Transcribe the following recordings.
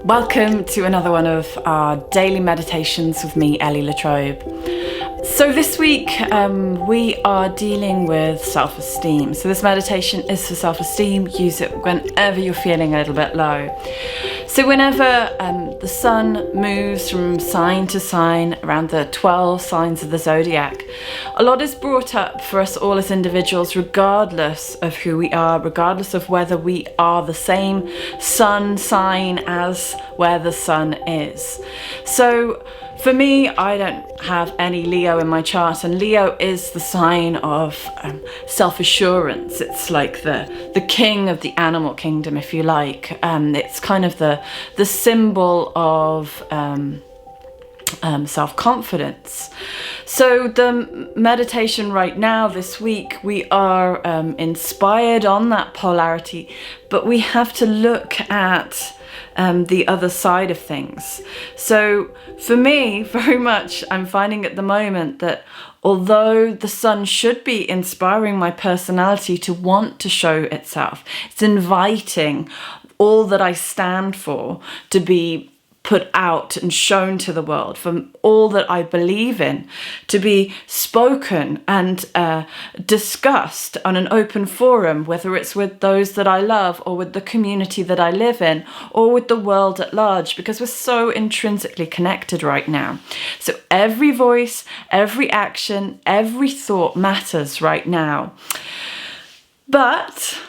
Welcome to another one of our daily meditations with me, Ellie La Trobe. So this week we are dealing with self-esteem. So this meditation is for self-esteem. Use it whenever you're feeling a little bit low. So whenever the sun moves from sign to sign around the 12 signs of the zodiac, a lot is brought up for us all as individuals, regardless of who we are, regardless of whether we are the same sun sign as where the sun is. So for me, I don't have any Leo in my chart, and Leo is the sign of self-assurance. It's like the king of the animal kingdom, if you like. It's kind of the symbol of self-confidence. So the meditation right now, this week, we are inspired on that polarity, but we have to look at the other side of things. So for me, very much, I'm finding at the moment that although the sun should be inspiring my personality to want to show itself, it's inviting all that I stand for to be put out and shown to the world, from all that I believe in to be spoken and discussed on an open forum, whether it's with those that I love or with the community that I live in or with the world at large, because we're so intrinsically connected right now. So every voice, every action, every thought matters right now. But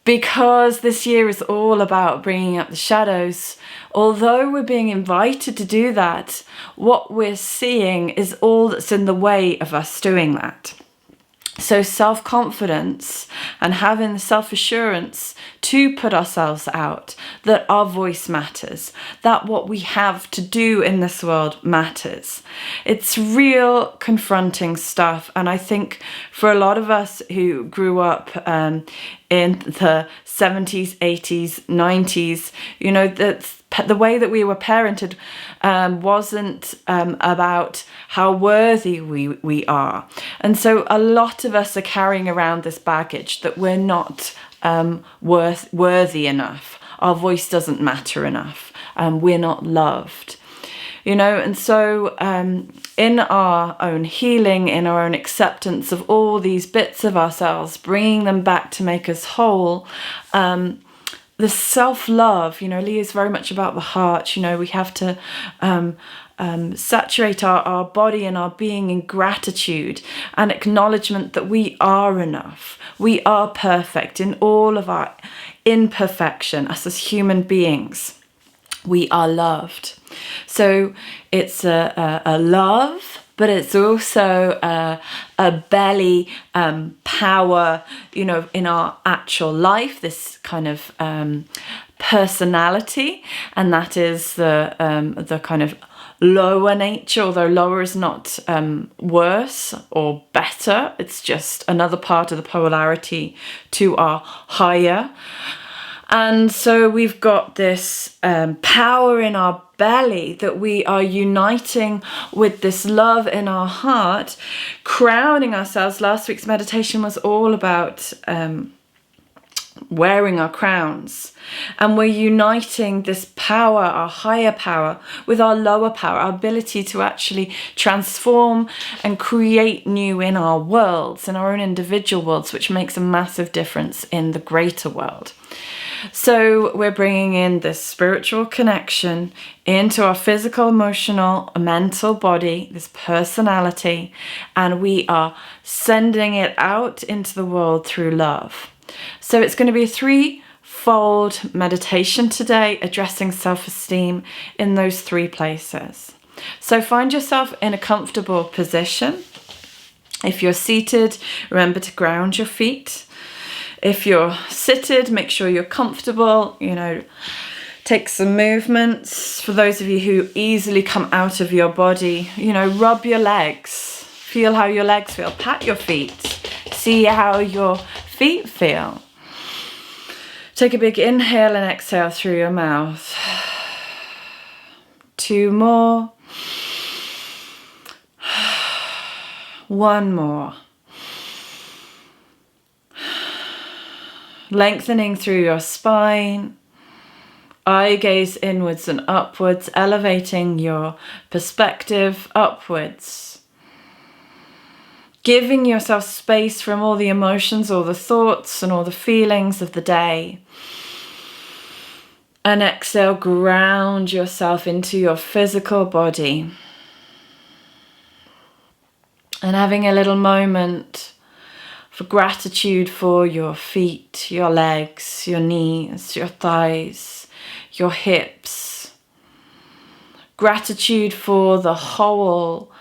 because this year is all about bringing up the shadows, although we're being invited to do that, what we're seeing is all that's in the way of us doing that. So self-confidence and having the self-assurance to put ourselves out, that our voice matters, that what we have to do in this world matters. It's real confronting stuff. And I think for a lot of us who grew up in the 70s, 80s, 90s, you know, that the way that we were parented wasn't about how worthy we are. And so a lot of us are carrying around this baggage that we're not worthy enough. Our voice doesn't matter enough. We're not loved. You know, and so in our own healing, in our own acceptance of all these bits of ourselves, bringing them back to make us whole, the self-love, you know, Lee is very much about the heart. You know, we have to saturate our body and our being in gratitude and acknowledgement that we are enough. We are perfect in all of our imperfection, us as human beings. We are loved. So it's a love, but it's also a belly power, you know, in our actual life, this kind of personality, and that is the kind of lower nature, although lower is not worse or better. It's just another part of the polarity to our higher. And so we've got this power in our belly that we are uniting with this love in our heart, crowning ourselves. Last week's meditation was all about wearing our crowns. And we're uniting this power, our higher power, with our lower power, our ability to actually transform and create new in our worlds, in our own individual worlds, which makes a massive difference in the greater world. So we're bringing in this spiritual connection into our physical, emotional, mental body, this personality, and we are sending it out into the world through love. So it's going to be a threefold meditation today, addressing self-esteem in those three places. So find yourself in a comfortable position. If you're seated, remember to ground your feet. If you're seated, make sure you're comfortable, you know, take some movements. For those of you who easily come out of your body, you know, rub your legs, feel how your legs feel, pat your feet, see how your feet feel. Take a big inhale and exhale through your mouth. 2 more. 1 more. Lengthening through your spine, Eye gaze inwards and upwards, elevating your perspective upwards. Giving yourself space from all the emotions, all the thoughts, and all the feelings of the day. And exhale, ground yourself into your physical body. And having a little moment for gratitude for your feet, your legs, your knees, your thighs, your hips. Gratitude for the whole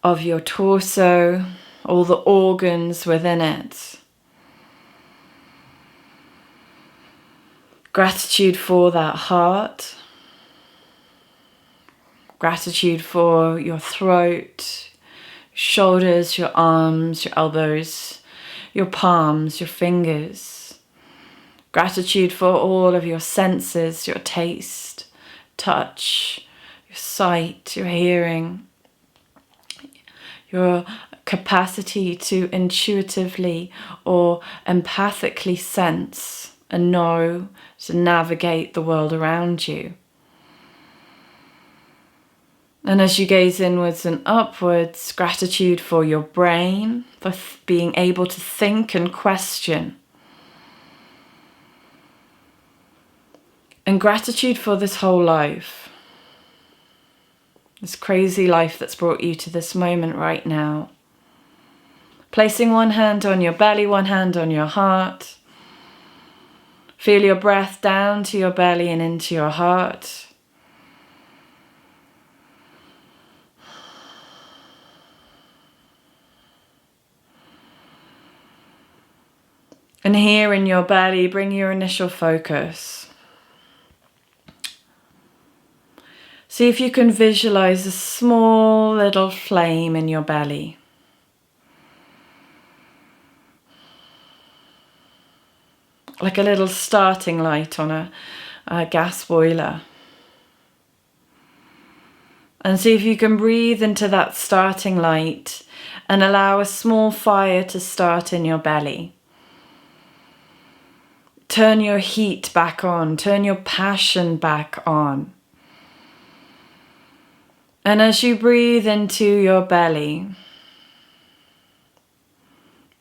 of your torso, all the organs within it. Gratitude for that heart. Gratitude for your throat, shoulders, your arms, your elbows, your palms, your fingers. Gratitude for all of your senses, your taste, touch, your sight, your hearing, your capacity to intuitively or empathically sense and know to navigate the world around you. And as you gaze inwards and upwards, gratitude for your brain, for being able to think and question. And gratitude for this whole life. This crazy life that's brought you to this moment right now. Placing one hand on your belly, one hand on your heart. Feel your breath down to your belly and into your heart. And here in your belly, bring your initial focus. See if you can visualize a small little flame in your belly. Like a little starting light on a gas boiler. And see if you can breathe into that starting light and allow a small fire to start in your belly. Turn your heat back on, turn your passion back on. And as you breathe into your belly,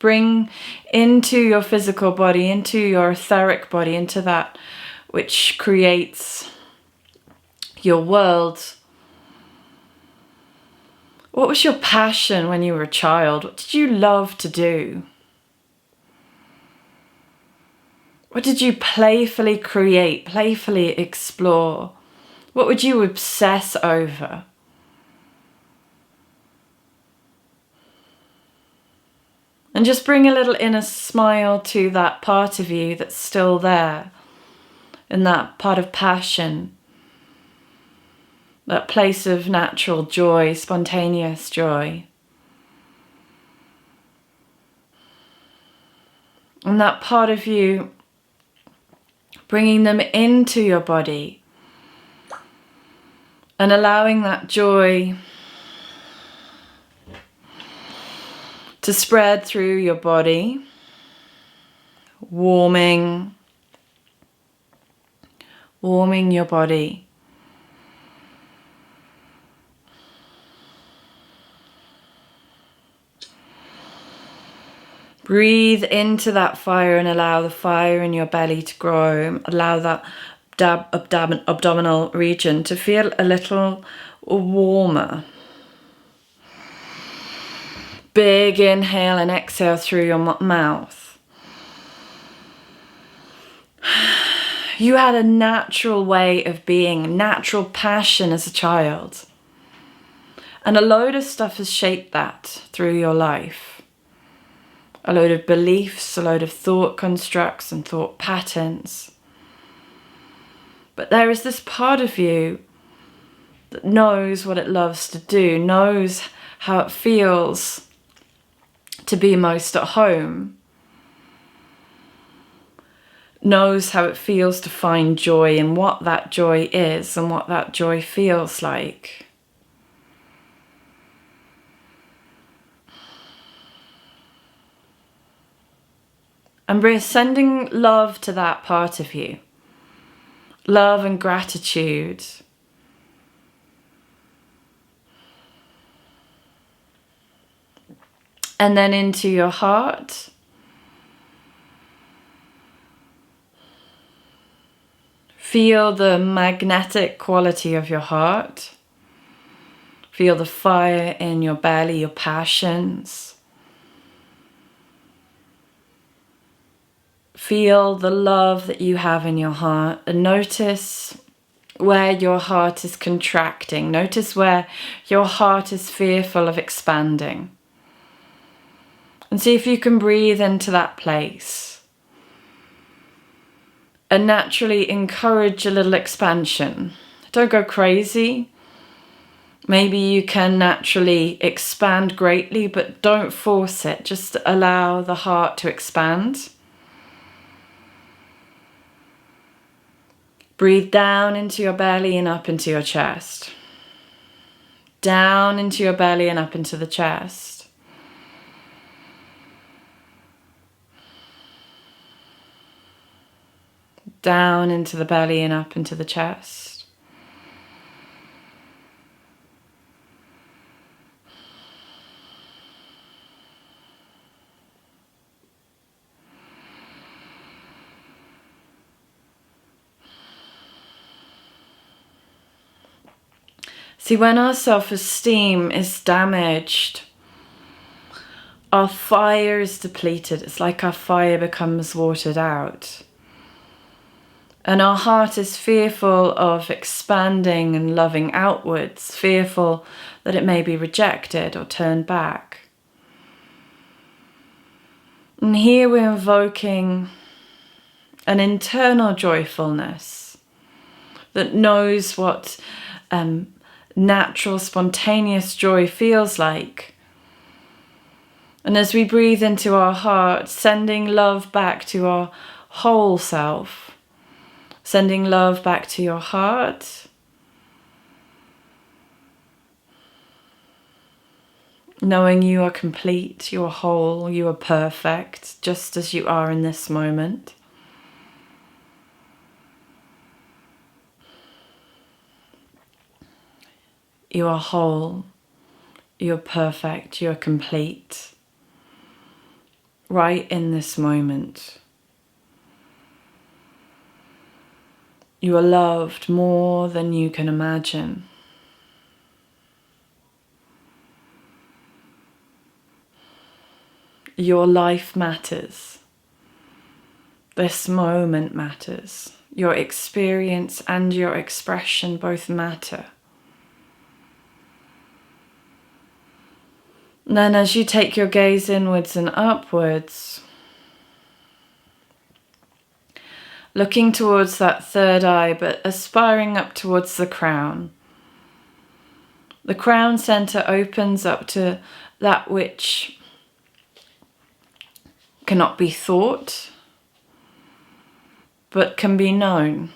bring into your physical body, into your etheric body, into that which creates your world. What was your passion when you were a child? What did you love to do? What did you playfully create, playfully explore? What would you obsess over? And just bring a little inner smile to that part of you that's still there, in that part of passion, that place of natural joy, spontaneous joy. And that part of you, bringing them into your body and allowing that joy to spread through your body, warming your body. Breathe into that fire and allow the fire in your belly to grow. Allow that abdominal region to feel a little warmer. Big inhale and exhale through your mouth. You had a natural way of being, natural passion as a child. And a load of stuff has shaped that through your life. A load of beliefs, a load of thought constructs and thought patterns. But there is this part of you that knows what it loves to do, knows how it feels to be most at home, knows how it feels to find joy in what that joy is and what that joy feels like. And we're sending love to that part of you. love and gratitude. And then into your heart. Feel the magnetic quality of your heart. Feel the fire in your belly, your passions. Feel the love that you have in your heart, and notice where your heart is contracting. Notice where your heart is fearful of expanding. And see if you can breathe into that place. And naturally encourage a little expansion. Don't go crazy. Maybe you can naturally expand greatly, but don't force it. Just allow the heart to expand. Breathe down into your belly and up into your chest. Down into your belly and up into the chest. Down into the belly and up into the chest. See, when our self-esteem is damaged, our fire is depleted. It's like our fire becomes watered out. And our heart is fearful of expanding and loving outwards, fearful that it may be rejected or turned back. And here we're invoking an internal joyfulness that knows what natural, spontaneous joy feels like. And as we breathe into our heart, sending love back to our whole self, sending love back to your heart. Knowing you are complete, you are whole, you are perfect, just as you are in this moment. You are whole, you are perfect, you are complete, right in this moment. You are loved more than you can imagine. Your life matters. This moment matters. Your experience and your expression both matter. And then as you take your gaze inwards and upwards, looking towards that third eye, but aspiring up towards the crown. The crown center opens up to that which cannot be thought, but can be known.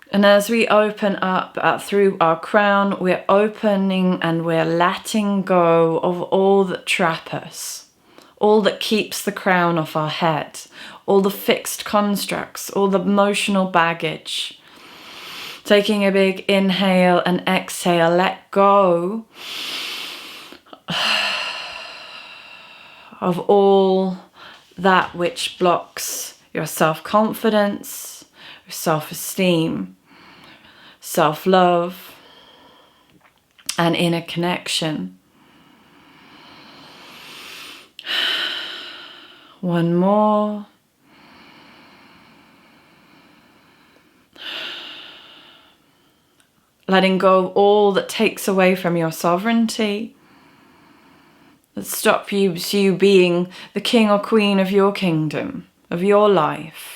And as we open up through our crown, we're opening and we're letting go of all that trap us. All that keeps the crown off our head, all the fixed constructs, all the emotional baggage. Taking a big inhale and exhale, let go of all that which blocks your self-confidence, self-esteem, self-love, and inner connection. One more. Letting go of all that takes away from your sovereignty, that stop you being the king or queen of your kingdom, of your life.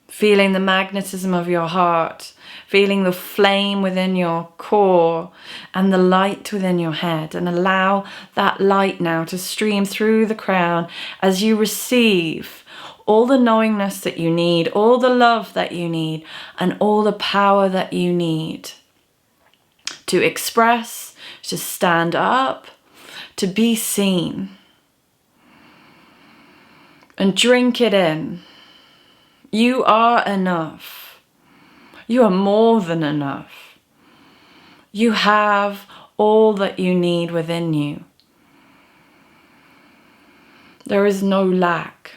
Feeling the magnetism of your heart, feeling the flame within your core and the light within your head, and allow that light now to stream through the crown as you receive all the knowingness that you need, all the love that you need, and all the power that you need to express, to stand up, to be seen. And drink it in. You are enough. You are more than enough. You have all that you need within you. There is no lack.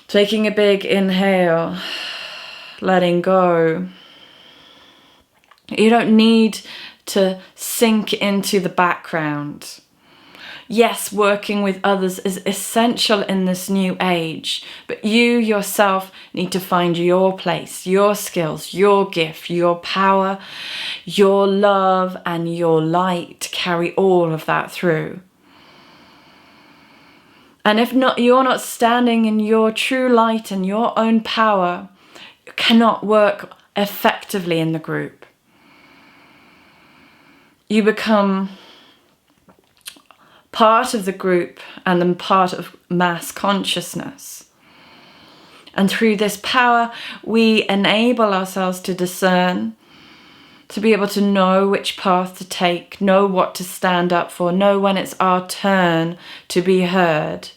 Taking a big inhale, letting go. You don't need to sink into the background. Yes, working with others is essential in this new age, but you yourself need to find your place, your skills, your gift, your power, your love, and your light to carry all of that through. And if not, you're not standing in your true light and your own power, you cannot work effectively in the group. You become part of the group and then part of mass consciousness. And through this power, we enable ourselves to discern, to be able to know which path to take, know what to stand up for, know when it's our turn to be heard.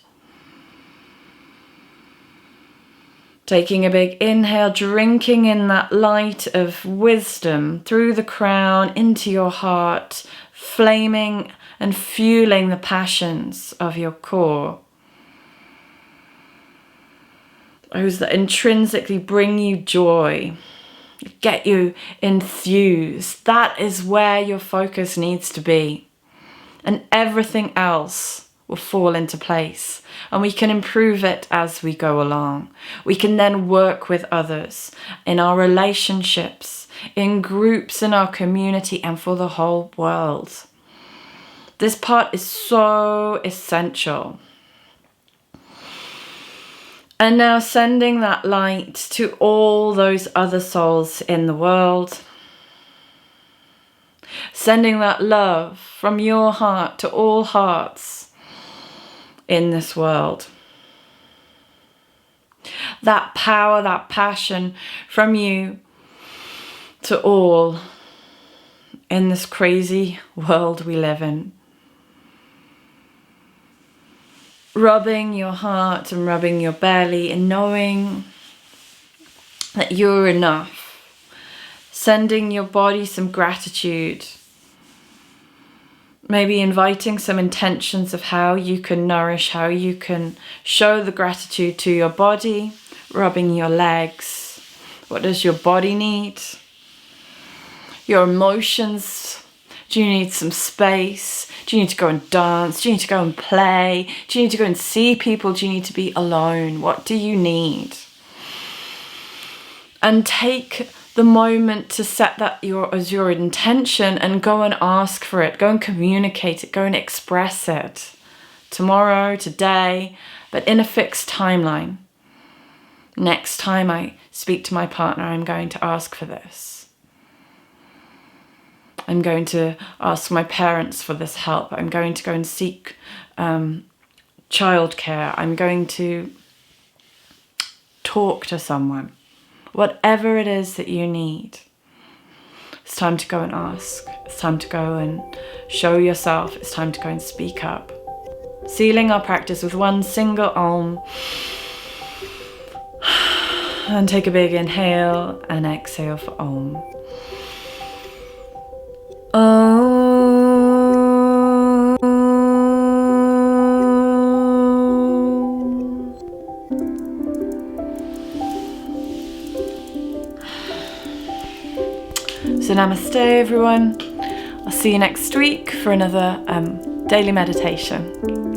Taking a big inhale, drinking in that light of wisdom through the crown into your heart, flaming and fueling the passions of your core. Those that intrinsically bring you joy, get you enthused. That is where your focus needs to be. And everything else will fall into place. And we can improve it as we go along. We can then work with others in our relationships, in groups, in our community, and for the whole world. This part is so essential. And now sending that light to all those other souls in the world. Sending that love from your heart to all hearts in this world. That power, that passion from you to all in this crazy world we live in. Rubbing your heart and rubbing your belly and knowing that you're enough. Sending your body some gratitude. Maybe inviting some intentions of how you can nourish, how you can show the gratitude to your body. Rubbing your legs. What does your body need? Your emotions. Do you need some space? Do you need to go and dance? Do you need to go and play? Do you need to go and see people? Do you need to be alone? What do you need? And take the moment to set that as your intention and go and ask for it. Go and communicate it. Go and express it. Tomorrow, today, but in a fixed timeline. Next time I speak to my partner, I'm going to ask for this. I'm going to ask my parents for this help. I'm going to go and seek childcare. I'm going to talk to someone. Whatever it is that you need, it's time to go and ask. It's time to go and show yourself. It's time to go and speak up. Sealing our practice with one single Om. And take a big inhale and exhale for Om. So namaste everyone. I'll see you next week for another daily meditation.